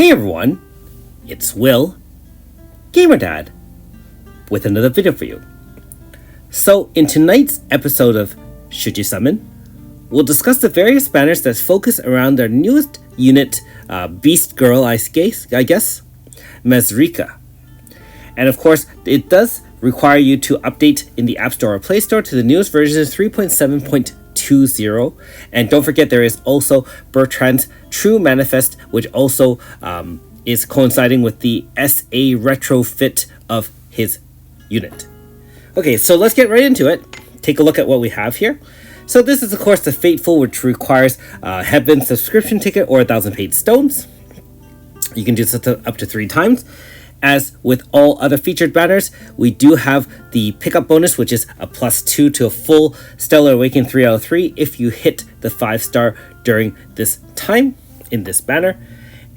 Hey everyone, it's Will, Gamer Dad, with another video for you. So in tonight's episode of Should You Summon, we'll discuss the various banners that focus around their newest unit, Beast Girl, I guess, Mazrika. And of course, it does require you to update in the App Store or Play Store to the newest version 3.7.20. And don't forget, there is also Bertrand's True Manifest, which also is coinciding with the SA retrofit of his unit. Okay, so let's get right into it. Take a look at what we have here. So this is, of course, the Fateful, which requires a Heaven subscription ticket or 1,000 paid stones. You can do this up to 3 times. As with all other featured banners, we do have the pickup bonus, which is a +2 to a full Stellar Awakening 3 out of 3 if you hit the 5-star during this time in this banner.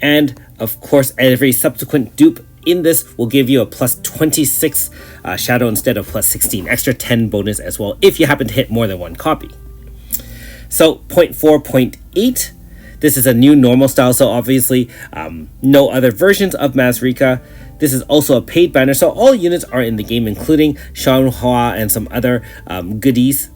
And of course, every subsequent dupe in this will give you a +26 shadow instead of +16, extra 10 bonus as well if you happen to hit more than 1 copy. So 0.4.8, this is a new normal style, so obviously no other versions of Mazrika. This is also a paid banner, so all units are in the game, including Shanghua and some other goodies.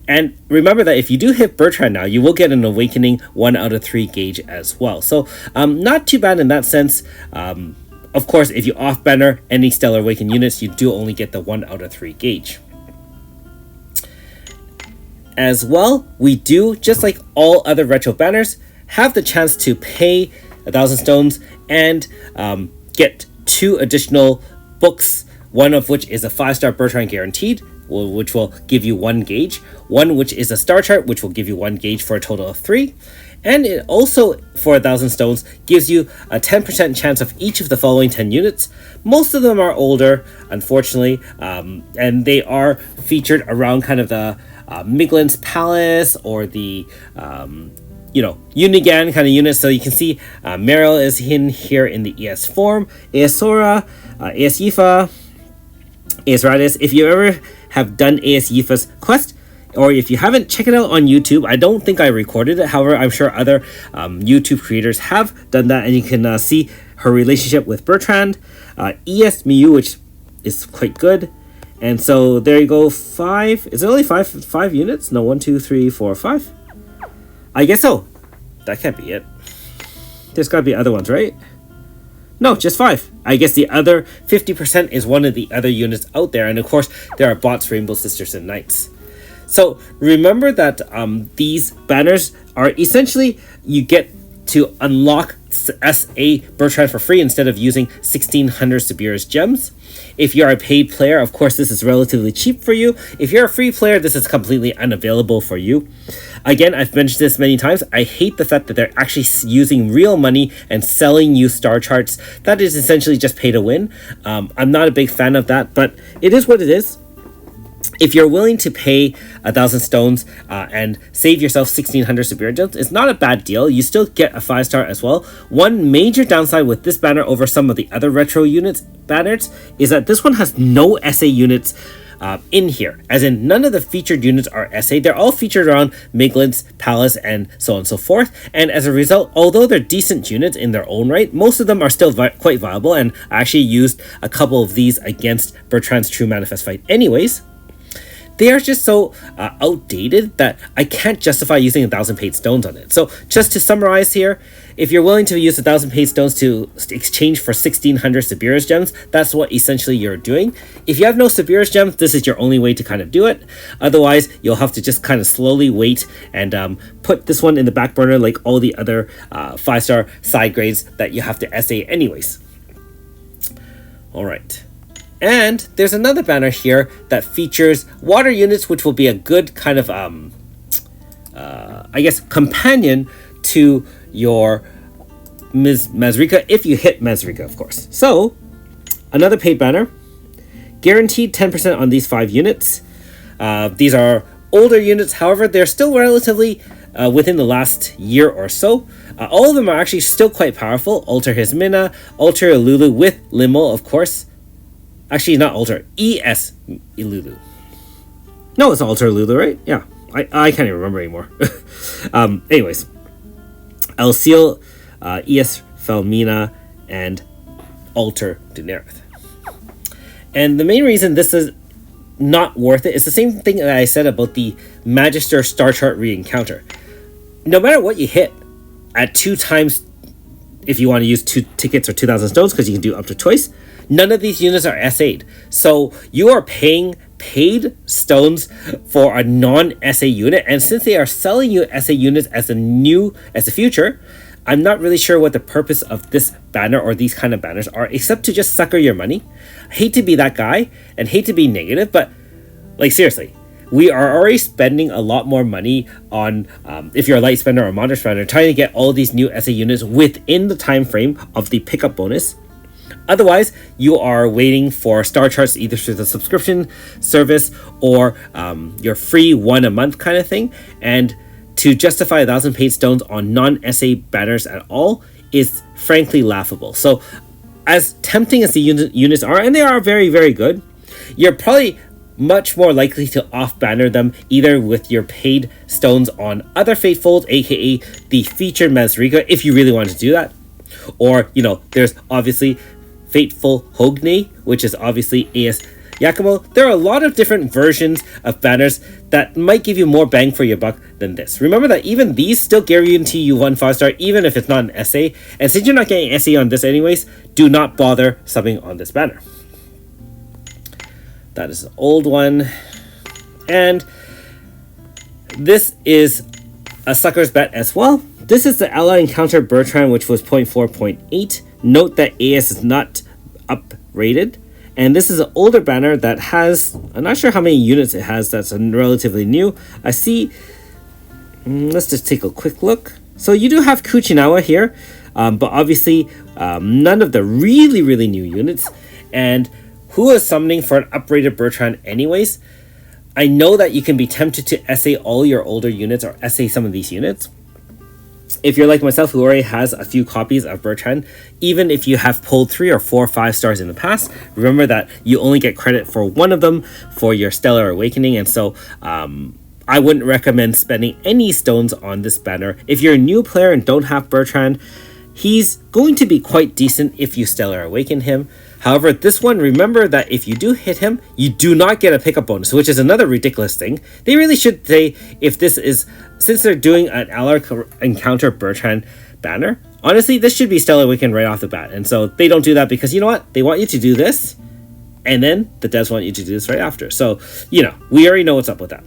And remember that if you do hit Bertrand now, you will get an Awakening 1 out of 3 gauge as well. So not too bad in that sense. Of course, if you off-banner any Stellar Awaken units, you do only get the 1 out of 3 gauge. As well, we do, just like all other retro banners, have the chance to pay 1,000 stones and get 2 additional books, one of which is a 5-star Bertrand guaranteed, which will give you 1 gauge, one which is a star chart, which will give you 1 gauge for a total of 3, and it also, for 1,000 stones, gives you a 10% chance of each of the following 10 units. Most of them are older, unfortunately, and they are featured around kind of the Miglin's Palace or the Unigan kind of units. So you can see Meryl is in here in the ES form, AS Sora, AS Yifa, AS Radis. If you ever have done AS Yifa's quest, or if you haven't, check it out on YouTube. I don't think I recorded it. However, I'm sure other YouTube creators have done that, and you can see her relationship with Bertrand. ES Miyu, which is quite good. And so there you go, 5. Is it only 5 units? No, 1, 2, 3, 4, 5. I guess so. That can't be it. There's got to be other ones, right? No, just 5. I guess the other 50% is one of the other units out there. And of course, there are bots, Rainbow Sisters, and Knights. So remember that these banners are essentially, you get to unlock SA Bertrand for free instead of using 1,600 Sabira's gems. If you're a paid player, of course, this is relatively cheap for you. If you're a free player, this is completely unavailable for you. Again, I've mentioned this many times. I hate the fact that they're actually using real money and selling you star charts. That is essentially just pay to win. I'm not a big fan of that, but it is what it is. If you're willing to pay 1,000 stones and save yourself 1,600 Sabira gems, it's not a bad deal. You still get a 5-star as well. One major downside with this banner over some of the other retro units banners is that this one has no SA units in here. As in, none of the featured units are SA. They're all featured around Miglin's Palace and so on and so forth. And as a result, although they're decent units in their own right, most of them are still quite viable. And I actually used a couple of these against Bertrand's True Manifest fight anyways. They are just so outdated that I can't justify using 1,000 paid stones on it. So just to summarize here, if you're willing to use 1,000 paid stones to exchange for 1,600 Sabira's gems, that's what essentially you're doing. If you have no Sabira's gems, this is your only way to kind of do it. Otherwise, you'll have to just kind of slowly wait and put this one in the back burner like all the other 5-star side grades that you have to SA anyways. All right. And there's another banner here that features water units, which will be a good kind of, I guess, companion to your Mazrika, if you hit Mazrika, of course. So, another paid banner. Guaranteed 10% on these 5 units. These are older units, however, they're still relatively within the last year or so. All of them are actually still quite powerful. Alter Hismina, Alter Lulu with Limo, of course. Actually, not Alter, ES Lulu. No, it's Alter Lulu, right? Yeah, I can't even remember anymore. Anyways, El Seal, ES Felmina, and Alter Dunerith. And the main reason this is not worth it is the same thing that I said about the Magister Star Chart re-encounter. No matter what you hit at 2 times, if you want to use 2 tickets or 2,000 stones, because you can do up to twice, none of these units are SA'd. So you are paying paid stones for a non-SA unit, and since they are selling you SA units as a future, I'm not really sure what the purpose of this banner or these kind of banners are, except to just sucker your money. I hate to be that guy and hate to be negative, but like seriously, we are already spending a lot more money on, if you're a light spender or a moderate spender, trying to get all these new SA units within the time frame of the pickup bonus. Otherwise, you are waiting for star charts either through the subscription service or your free 1 a month kind of thing, and to justify 1,000 paid stones on non-SA banners at all is frankly laughable. So as tempting as the units are, and they are very, very good, you're probably much more likely to off-banner them either with your paid stones on other Fatefuls, aka the featured Mazrika, if you really want to do that. Or, there's obviously Fateful Hogne, which is obviously AS Yakumo. There are a lot of different versions of banners that might give you more bang for your buck than this. Remember that even these still guarantee you 1 5-star, even if it's not an SA. And since you're not getting SA on this anyways, do not bother subbing on this banner. That is an old one. And this is a sucker's bet as well. This is the Ally Encounter Bertrand, which was 0.4.8. Note that AS is not uprated. And this is an older banner that has, I'm not sure how many units it has, that's relatively new. I see, let's just take a quick look. So you do have Kuchinawa here, but obviously none of the really, really new units. And who is summoning for an uprated Bertrand anyways? I know that you can be tempted to SA all your older units or SA some of these units. If you're like myself who already has a few copies of Bertrand, even if you have pulled 3 or 4 5-stars in the past, remember that you only get credit for 1 of them for your Stellar Awakening, and so I wouldn't recommend spending any stones on this banner. If you're a new player and don't have Bertrand, he's going to be quite decent if you Stellar Awaken him. However, this one, remember that if you do hit him, you do not get a pickup bonus, which is another ridiculous thing. They really should say, if this is, since they're doing an Ally Encounter Bertrand banner, honestly, this should be Stellar Awaken right off the bat. And so they don't do that because, you know what? They want you to do this, and then the devs want you to do this right after. So, we already know what's up with that.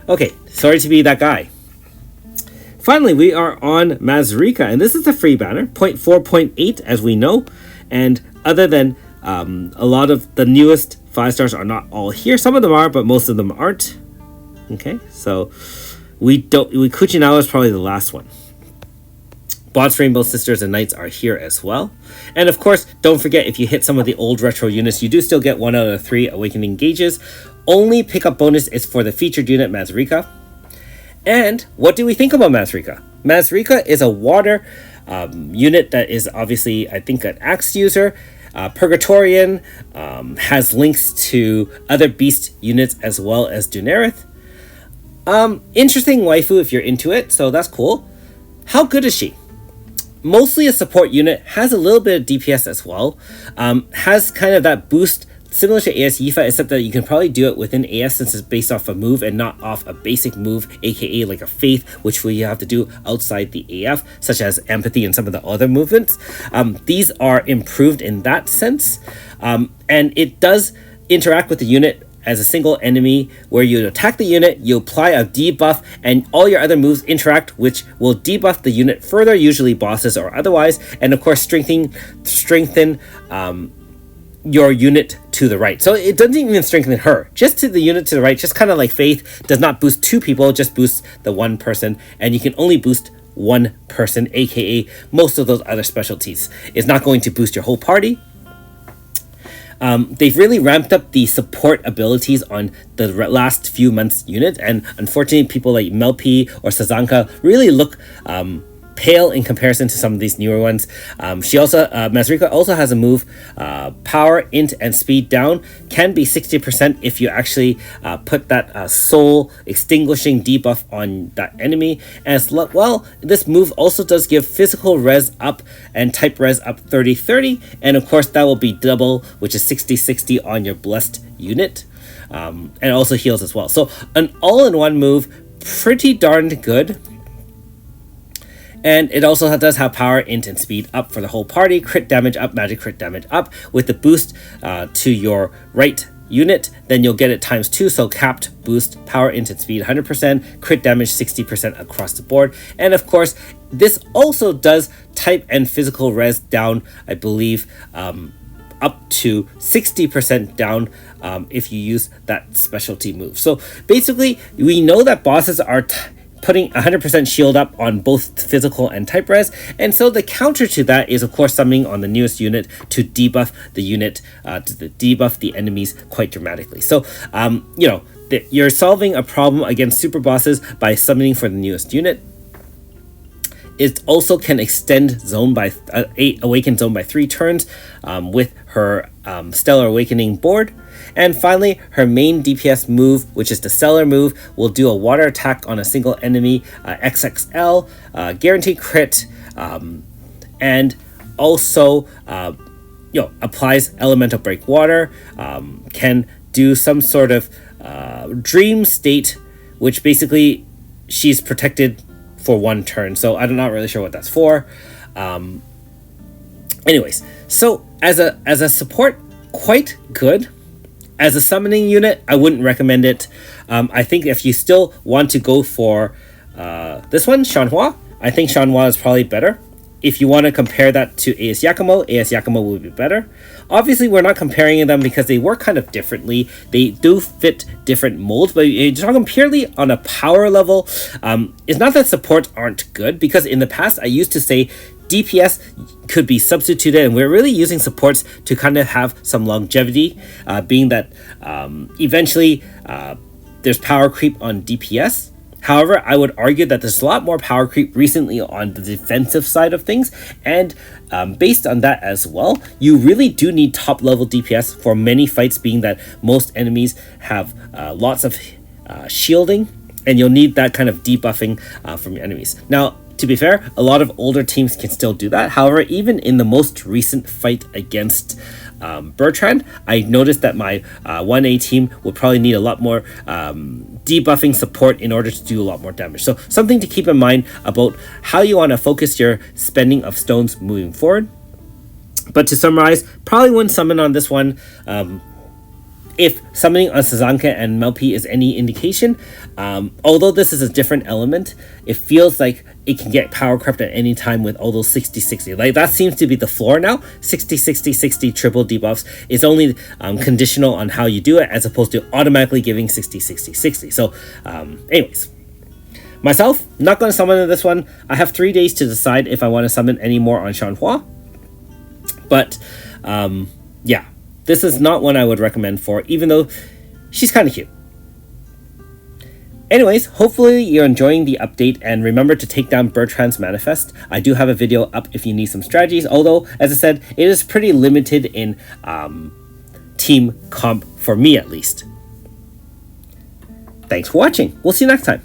Okay, sorry to be that guy. Finally, we are on Mazrika, and this is a free banner, 0.4.8 as we know, and other than a lot of the newest 5-stars are not all here. Some of them are, but most of them aren't. Okay, so Kuchinawa is probably the last one. Bots, Rainbow Sisters, and Knights are here as well. And of course, don't forget, if you hit some of the old retro units, you do still get 1 out of 3 Awakening Gauges. Only pickup bonus is for the featured unit Mazrika. And what do we think about Mazrika? Mazrika is a water unit that is obviously, I think, an Axe user. Purgatorian, has links to other beast units as well as Dunerith. Interesting waifu if you're into it, so that's cool. How good is she? Mostly a support unit, has a little bit of DPS as well, has kind of that boost similar to AS Yifa, except that you can probably do it within AS since it's based off a move and not off a basic move, aka like a Faith, which we have to do outside the AF, such as Empathy and some of the other movements. These are improved in that sense, and it does interact with the unit as a single enemy, where you attack the unit, you apply a debuff, and all your other moves interact, which will debuff the unit further, usually bosses or otherwise, and of course strengthen your unit to the right. So it doesn't even strengthen her, just to the unit to the right, just kind of like Faith does not boost 2 people, just boosts the 1 person, and you can only boost 1 person, aka most of those other specialties. It's not going to boost your whole party. They've really ramped up the support abilities on the last few months units, and unfortunately people like Melpi or Sazanka really look pale in comparison to some of these newer ones. Mazrika also has a move, power, int, and speed down can be 60% if you actually put that soul extinguishing debuff on that enemy. As well, this move also does give physical res up and type res up 30-30, and of course that will be double, which is 60-60 on your blessed unit, and also heals as well. So an all-in-one move, pretty darn good. And it also does have power, int, and speed up for the whole party. Crit damage up, magic crit damage up. With the boost to your right unit, then you'll get it times 2. So capped, boost, power, int, and speed 100%. Crit damage 60% across the board. And of course, this also does type and physical res down, I believe, up to 60% down if you use that specialty move. So basically, we know that bosses are putting 100% shield up on both physical and type res, and so the counter to that is of course summoning on the newest unit to debuff the unit, to debuff the enemies quite dramatically. So you're solving a problem against super bosses by summoning for the newest unit. It also can extend awaken zone by 3 turns with her Stellar Awakening board. And finally, her main DPS move, which is the Stellar move, will do a water attack on a single enemy, XXL, guaranteed crit, and also applies Elemental Break Water, can do some sort of dream state, which basically she's protected for 1 turn. So I'm not really sure what that's for. Anyways, so as a support, quite good. As a summoning unit, I wouldn't recommend it. I think if you still want to go for this one, Shanhua, I think Shanhua is probably better. If you want to compare that to AS Yakumo would be better. Obviously, we're not comparing them because they work kind of differently. They do fit different molds, but you're talking purely on a power level. It's not that supports aren't good, because in the past, I used to say DPS could be substituted, and we're really using supports to kind of have some longevity, being that eventually there's power creep on DPS. However, I would argue that there's a lot more power creep recently on the defensive side of things, and based on that as well, you really do need top level DPS for many fights, being that most enemies have lots of shielding, and you'll need that kind of debuffing from your enemies. Now, to be fair, a lot of older teams can still do that. However, even in the most recent fight against Bertrand, I noticed that my 1A team would probably need a lot more debuffing support in order to do a lot more damage. So something to keep in mind about how you want to focus your spending of stones moving forward. But to summarize, probably wouldn't summon on this one. If summoning on Sazanka and Melpi is any indication, although this is a different element, it feels like it can get power crept at any time with all those 60-60. Like, that seems to be the floor now. 60-60-60 triple debuffs is only conditional on how you do it, as opposed to automatically giving 60-60-60. So anyways, myself, not going to summon this one. I have 3 days to decide if I want to summon any more on Shanhua. But yeah, this is not one I would recommend for, even though she's kind of cute. Anyways, hopefully you're enjoying the update, and remember to take down Bertrand's Manifest. I do have a video up if you need some strategies, although, as I said, it is pretty limited in team comp, for me at least. Thanks for watching. We'll see you next time.